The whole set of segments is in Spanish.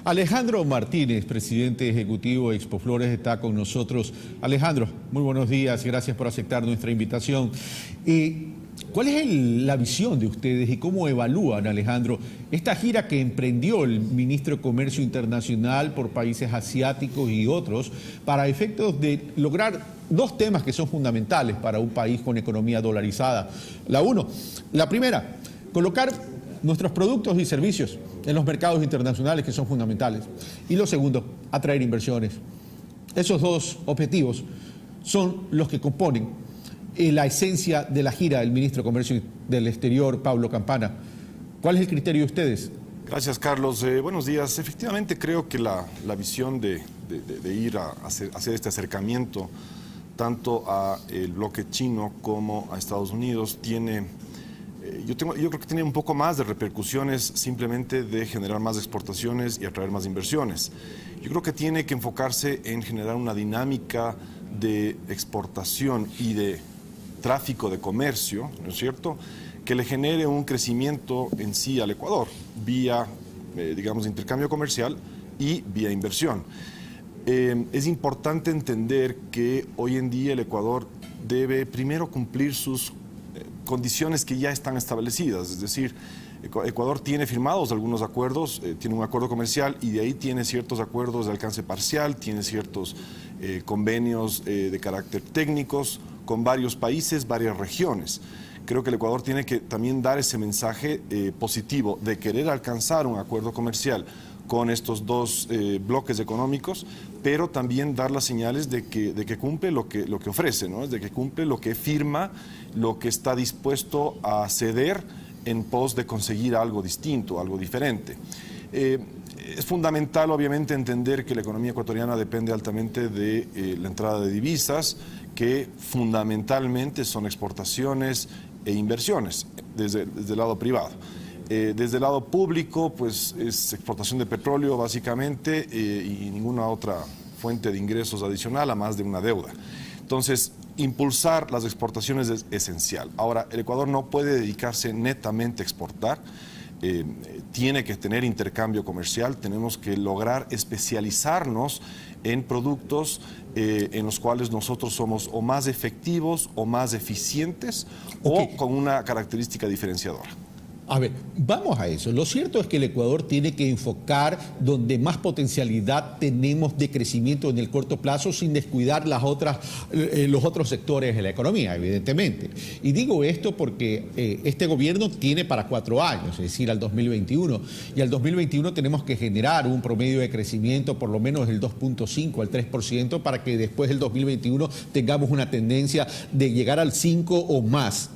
Alejandro Martínez, presidente ejecutivo de Expoflores, está con nosotros. Alejandro, muy buenos días, gracias por aceptar nuestra invitación. ¿Cuál es la visión de ustedes y cómo evalúan, Alejandro, esta gira que emprendió el ministro de Comercio Internacional por países asiáticos y otros para efectos de lograr dos temas que son fundamentales para un país con economía dolarizada? La primera, colocar nuestros productos y servicios en los mercados internacionales, que son fundamentales. Y lo segundo, atraer inversiones. Esos dos objetivos son los que componen la esencia de la gira del ministro de Comercio del Exterior, Pablo Campana. ¿Cuál es el criterio de ustedes? Gracias, Carlos. Buenos días. Efectivamente, creo que la visión de ir a hacer este acercamiento tanto al bloque chino como a Estados Unidos tiene... Yo creo que tiene un poco más de repercusiones simplemente de generar más exportaciones y atraer más inversiones. Yo creo que tiene que enfocarse en generar una dinámica de exportación y de tráfico de comercio, ¿no es cierto?, que le genere un crecimiento en sí al Ecuador, vía, digamos, intercambio comercial y vía inversión. Es importante entender que hoy en día el Ecuador debe primero cumplir sus condiciones que ya están establecidas, es decir, Ecuador tiene firmados algunos acuerdos, tiene un acuerdo comercial y de ahí tiene ciertos acuerdos de alcance parcial, tiene ciertos convenios de carácter técnicos con varios países, varias regiones. Creo que el Ecuador tiene que también dar ese mensaje positivo de querer alcanzar un acuerdo comercial con estos dos bloques económicos, pero también dar las señales de que cumple lo que ofrece, ¿no? De que cumple lo que firma, lo que está dispuesto a ceder en pos de conseguir algo distinto, algo diferente. Es fundamental, obviamente, entender que la economía ecuatoriana depende altamente de la entrada de divisas, que fundamentalmente son exportaciones e inversiones desde el lado privado. Desde el lado público, pues es exportación de petróleo básicamente y ninguna otra fuente de ingresos adicional a más de una deuda. Entonces, impulsar las exportaciones es esencial. Ahora, el Ecuador no puede dedicarse netamente a exportar, tiene que tener intercambio comercial, tenemos que lograr especializarnos en productos en los cuales nosotros somos o más efectivos o más eficientes o con una característica diferenciadora. A ver, vamos a eso. Lo cierto es que el Ecuador tiene que enfocar donde más potencialidad tenemos de crecimiento en el corto plazo sin descuidar los otros sectores de la economía, evidentemente. Y digo esto porque este gobierno tiene para 4 años, es decir, al 2021. Y al 2021 tenemos que generar un promedio de crecimiento por lo menos del 2.5 al 3% para que después del 2021 tengamos una tendencia de llegar al 5 o más,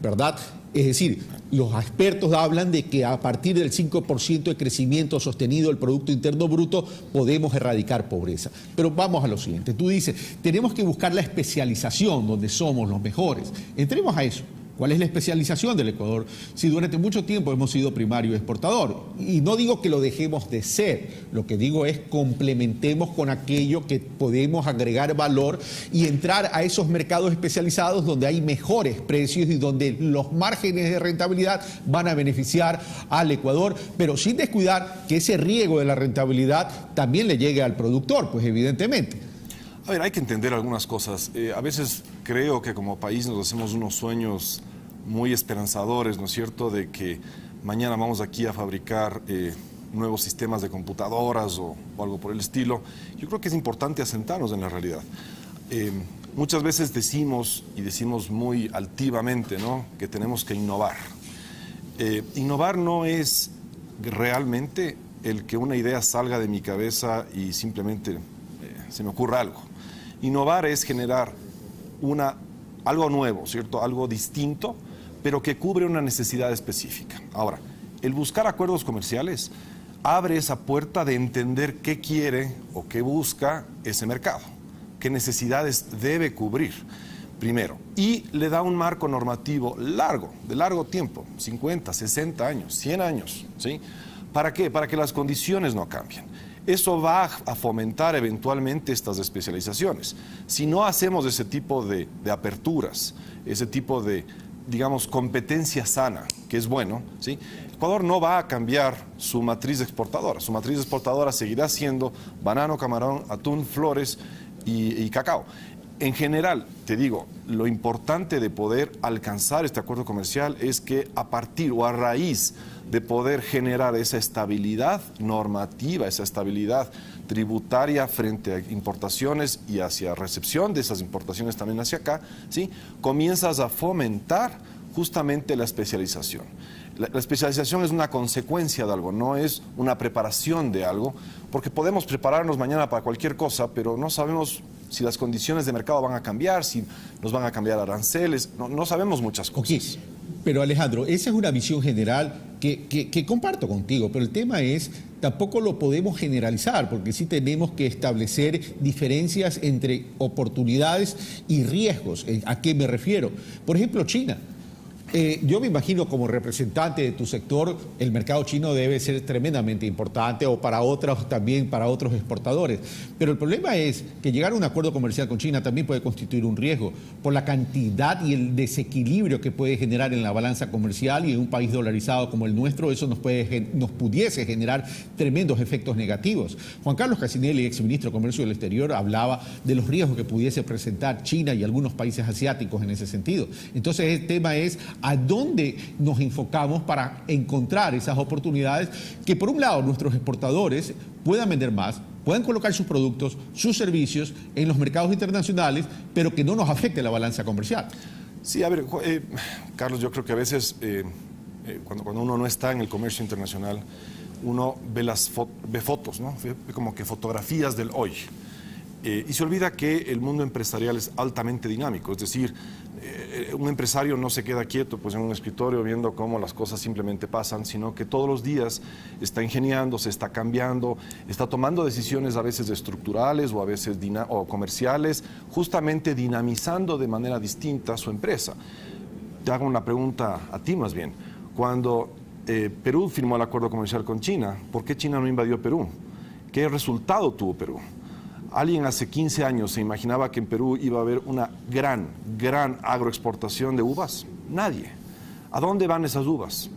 ¿verdad? Es decir, los expertos hablan de que a partir del 5% de crecimiento sostenido del Producto Interno Bruto podemos erradicar pobreza. Pero vamos a lo siguiente. Tú dices, tenemos que buscar la especialización donde somos los mejores. Entremos a eso. ¿Cuál es la especialización del Ecuador? Si durante mucho tiempo hemos sido primario exportador. Y no digo que lo dejemos de ser, lo que digo es complementemos con aquello que podemos agregar valor y entrar a esos mercados especializados donde hay mejores precios y donde los márgenes de rentabilidad van a beneficiar al Ecuador, pero sin descuidar que ese riego de la rentabilidad también le llegue al productor, pues evidentemente. A ver, hay que entender algunas cosas. A veces creo que como país nos hacemos unos sueños muy esperanzadores, ¿no es cierto?, de que mañana vamos aquí a fabricar nuevos sistemas de computadoras o algo por el estilo. Yo creo que es importante asentarnos en la realidad. Muchas veces decimos, y decimos muy altivamente, ¿no?, que tenemos que innovar. Innovar no es realmente el que una idea salga de mi cabeza y simplemente se me ocurra algo. Innovar es generar algo nuevo, ¿cierto? Algo distinto, pero que cubre una necesidad específica. Ahora, el buscar acuerdos comerciales abre esa puerta de entender qué quiere o qué busca ese mercado, qué necesidades debe cubrir, primero. Y le da un marco normativo de largo tiempo, 50, 60 años, 100 años, ¿sí? ¿Para qué? Para que las condiciones no cambien. Eso va a fomentar eventualmente estas especializaciones. Si no hacemos ese tipo de aperturas, ese tipo de digamos, competencia sana, que es bueno, ¿sí? Ecuador no va a cambiar su matriz exportadora. Su matriz exportadora seguirá siendo banano, camarón, atún, flores y cacao. En general, te digo, lo importante de poder alcanzar este acuerdo comercial es que a partir o a raíz de poder generar esa estabilidad normativa, esa estabilidad tributaria frente a importaciones y hacia recepción de esas importaciones también hacia acá, ¿sí? Comienzas a fomentar justamente la especialización. La especialización es una consecuencia de algo, no es una preparación de algo, porque podemos prepararnos mañana para cualquier cosa, pero no sabemos si las condiciones de mercado van a cambiar, si nos van a cambiar aranceles, no sabemos muchas cosas. Okay. Pero Alejandro, esa es una visión general que comparto contigo, pero el tema es, tampoco lo podemos generalizar, porque sí tenemos que establecer diferencias entre oportunidades y riesgos. ¿A qué me refiero? Por ejemplo, China. Yo me imagino como representante de tu sector, el mercado chino debe ser tremendamente importante o para otros también, para otros exportadores. Pero el problema es que llegar a un acuerdo comercial con China también puede constituir un riesgo por la cantidad y el desequilibrio que puede generar en la balanza comercial, y en un país dolarizado como el nuestro eso nos pudiese generar tremendos efectos negativos. Juan Carlos Casinelli, exministro de Comercio del Exterior, hablaba de los riesgos que pudiese presentar China y algunos países asiáticos en ese sentido. Entonces el tema es a dónde nos enfocamos para encontrar esas oportunidades que, por un lado, nuestros exportadores puedan vender más, puedan colocar sus productos, sus servicios en los mercados internacionales, pero que no nos afecte la balanza comercial. Sí, a ver, Carlos, yo creo que a veces cuando uno no está en el comercio internacional, uno ve fotos, ¿no? Ve como que fotografías del hoy. Y se olvida que el mundo empresarial es altamente dinámico, es decir, un empresario no se queda quieto pues en un escritorio viendo cómo las cosas simplemente pasan, sino que todos los días está ingeniando, se está cambiando, está tomando decisiones a veces estructurales o a veces comerciales, justamente dinamizando de manera distinta su empresa. Te hago una pregunta a ti más bien. Cuando Perú firmó el acuerdo comercial con China, ¿por qué China no invadió Perú? ¿Qué resultado tuvo Perú? ¿Alguien hace 15 años se imaginaba que en Perú iba a haber una gran agroexportación de uvas? Nadie. ¿A dónde van esas uvas?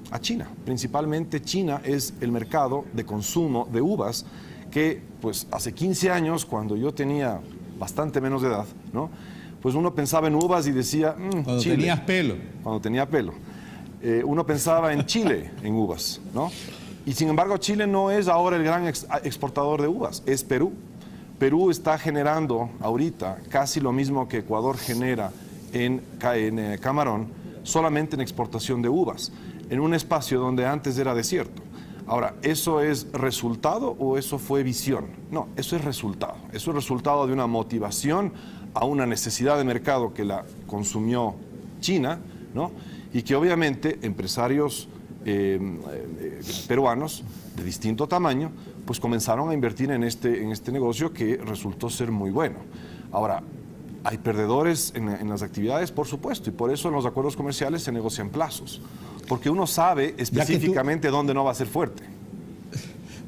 A China. Principalmente China es el mercado de consumo de uvas que, pues, hace 15 años, cuando yo tenía bastante menos de edad, ¿no? Pues uno pensaba en uvas y decía, cuando Chile. tenías pelo. Cuando tenía pelo. Uno pensaba en Chile, en uvas, ¿no? Y sin embargo, Chile no es ahora el gran exportador de uvas, es Perú. Perú está generando ahorita casi lo mismo que Ecuador genera en camarón, solamente en exportación de uvas, en un espacio donde antes era desierto. Ahora, ¿eso es resultado o eso fue visión? No, eso es resultado. Eso es resultado de una motivación a una necesidad de mercado que la consumió China, ¿no? Y que obviamente empresarios peruanos de distinto tamaño pues comenzaron a invertir en este negocio que resultó ser muy bueno. Ahora, ¿hay perdedores en las actividades? Por supuesto, y por eso en los acuerdos comerciales se negocian plazos, porque uno sabe específicamente dónde no va a ser fuerte.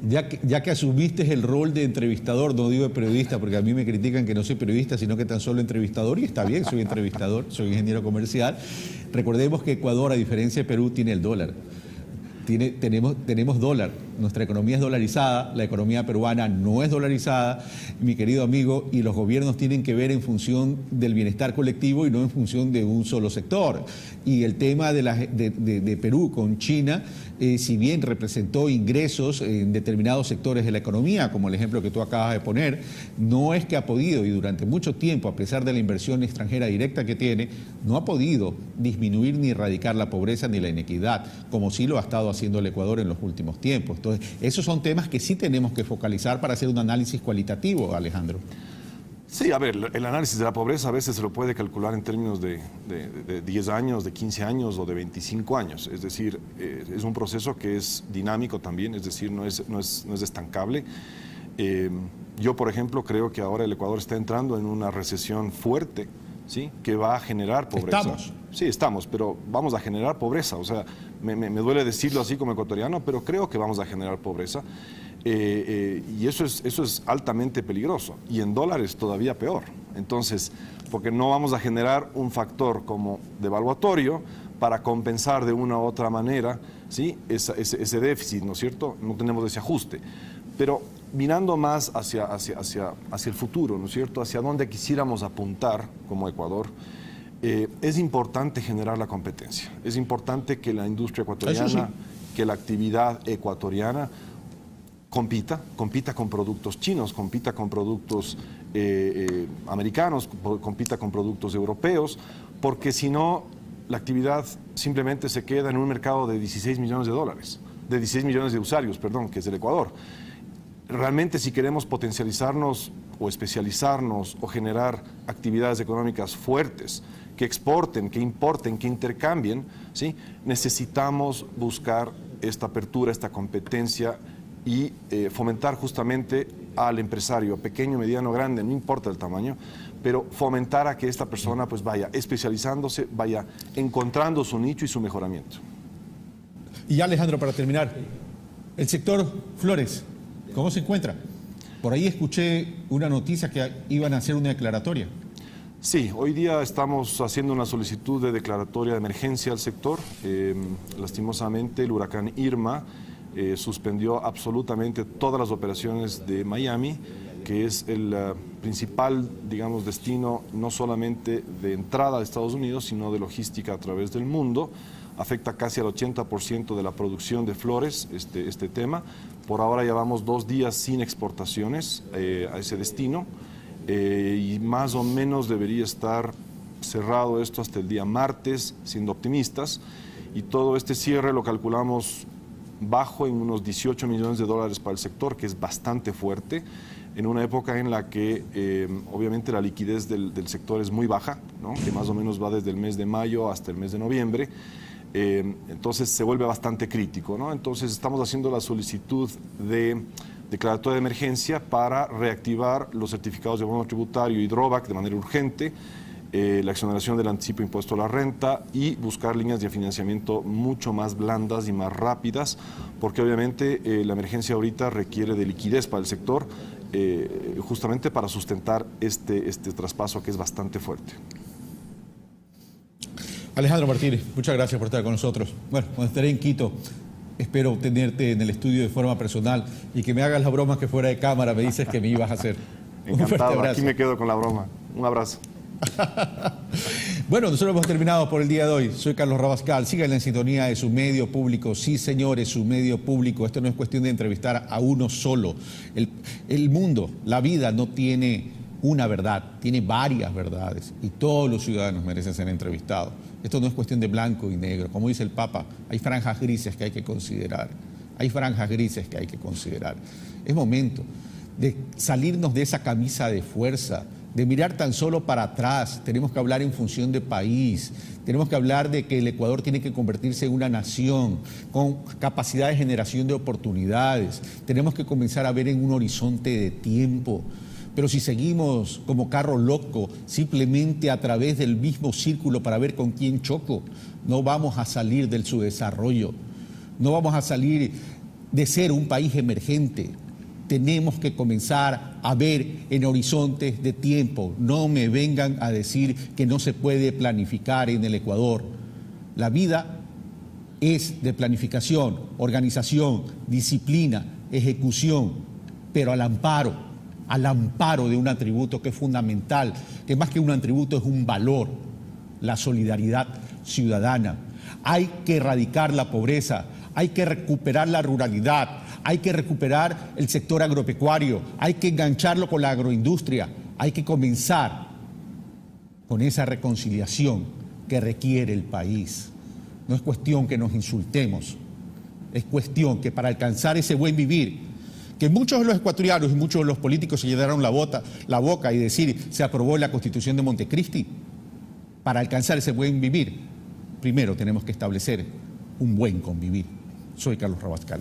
Ya que asumiste el rol de entrevistador, no digo de periodista, porque a mí me critican que no soy periodista, sino que tan solo entrevistador, y está bien, soy entrevistador, soy ingeniero comercial. Recordemos que Ecuador, a diferencia de Perú, tiene el dólar. Tenemos dólar, nuestra economía es dolarizada, la economía peruana no es dolarizada, mi querido amigo, y los gobiernos tienen que ver en función del bienestar colectivo y no en función de un solo sector. Y el tema de Perú con China, si bien representó ingresos en determinados sectores de la economía, como el ejemplo que tú acabas de poner, no es que ha podido, y durante mucho tiempo, a pesar de la inversión extranjera directa que tiene, no ha podido disminuir ni erradicar la pobreza ni la inequidad, como sí lo ha estado haciendo el Ecuador en los últimos tiempos. Entonces, esos son temas que sí tenemos que focalizar para hacer un análisis cualitativo, Alejandro. Sí, a ver, el análisis de la pobreza a veces se lo puede calcular en términos de 10 años, de 15 años o de 25 años. Es decir, es un proceso que es dinámico también, es decir, no es estancable. Yo, por ejemplo, creo que ahora el Ecuador está entrando en una recesión fuerte, ¿sí? Que va a generar pobreza. ¿Estamos? Sí, estamos, pero vamos a generar pobreza. O sea, me duele decirlo así como ecuatoriano, pero creo que vamos a generar pobreza. Y eso es altamente peligroso. Y en dólares todavía peor. Entonces, porque no vamos a generar un factor como devaluatorio para compensar de una u otra manera, ¿sí?, ese déficit, ¿no es cierto? No tenemos ese ajuste. Pero mirando más hacia el futuro, ¿no es cierto?, hacia dónde quisiéramos apuntar como Ecuador, es importante generar la competencia. Es importante que la industria ecuatoriana, que la actividad ecuatoriana compita con productos chinos, compita con productos americanos, compita con productos europeos, porque si no, la actividad simplemente se queda en un mercado de 16 millones de dólares, de 16 millones de usuarios, perdón, que es el Ecuador. Realmente, si queremos potencializarnos o especializarnos o generar actividades económicas fuertes, que exporten, que importen, que intercambien, ¿sí?, necesitamos buscar esta apertura, esta competencia y fomentar justamente al empresario, pequeño, mediano, grande, no importa el tamaño, pero fomentar a que esta persona pues vaya especializándose, vaya encontrando su nicho y su mejoramiento. Y ya, Alejandro, para terminar, el sector flores, ¿cómo se encuentra? Por ahí escuché una noticia que iban a hacer una declaratoria. Sí, hoy día estamos haciendo una solicitud de declaratoria de emergencia al sector. Lastimosamente, el huracán Irma suspendió absolutamente todas las operaciones de Miami, que es el principal, digamos, destino no solamente de entrada a Estados Unidos, sino de logística a través del mundo. Afecta casi al 80% de la producción de flores este tema. Por ahora llevamos 2 días sin exportaciones a ese destino y más o menos debería estar cerrado esto hasta el día martes, siendo optimistas, y todo este cierre lo calculamos bajo en unos 18 millones de dólares para el sector, que es bastante fuerte, en una época en la que obviamente la liquidez del sector es muy baja, ¿no?, que más o menos va desde el mes de mayo hasta el mes de noviembre. Entonces se vuelve bastante crítico, ¿no? Entonces estamos haciendo la solicitud de declaratoria de emergencia para reactivar los certificados de bono tributario y drawback de manera urgente, la exoneración del anticipo de impuesto a la renta y buscar líneas de financiamiento mucho más blandas y más rápidas, porque obviamente la emergencia ahorita requiere de liquidez para el sector, justamente para sustentar este traspaso que es bastante fuerte. Alejandro Martínez, muchas gracias por estar con nosotros. Bueno, cuando estaré en Quito, espero tenerte en el estudio de forma personal y que me hagas la broma que fuera de cámara me dices que me ibas a hacer. Encantado, aquí me quedo con la broma. Un abrazo. Bueno, nosotros hemos terminado por el día de hoy. Soy Carlos Rabascal. Síganla en sintonía de su medio público. Sí, señores, su medio público. Esto no es cuestión de entrevistar a uno solo. El mundo, la vida no tiene una verdad, tiene varias verdades y todos los ciudadanos merecen ser entrevistados. Esto no es cuestión de blanco y negro. Como dice el Papa, hay franjas grises que hay que considerar. Hay franjas grises que hay que considerar. Es momento de salirnos de esa camisa de fuerza, de mirar tan solo para atrás. Tenemos que hablar en función de país. Tenemos que hablar de que el Ecuador tiene que convertirse en una nación con capacidad de generación de oportunidades. Tenemos que comenzar a ver en un horizonte de tiempo. Pero si seguimos como carro loco, simplemente a través del mismo círculo para ver con quién choco, no vamos a salir del subdesarrollo, no vamos a salir de ser un país emergente. Tenemos que comenzar a ver en horizontes de tiempo. No me vengan a decir que no se puede planificar en el Ecuador. La vida es de planificación, organización, disciplina, ejecución, pero al amparo de un atributo que es fundamental, que más que un atributo es un valor, la solidaridad ciudadana. Hay que erradicar la pobreza, hay que recuperar la ruralidad, hay que recuperar el sector agropecuario, hay que engancharlo con la agroindustria, hay que comenzar con esa reconciliación que requiere el país. No es cuestión que nos insultemos, es cuestión que para alcanzar ese buen vivir, que muchos de los ecuatorianos y muchos de los políticos se llenaron la boca y decir se aprobó la Constitución de Montecristi, para alcanzar ese buen vivir, primero tenemos que establecer un buen convivir. Soy Carlos Rabascal.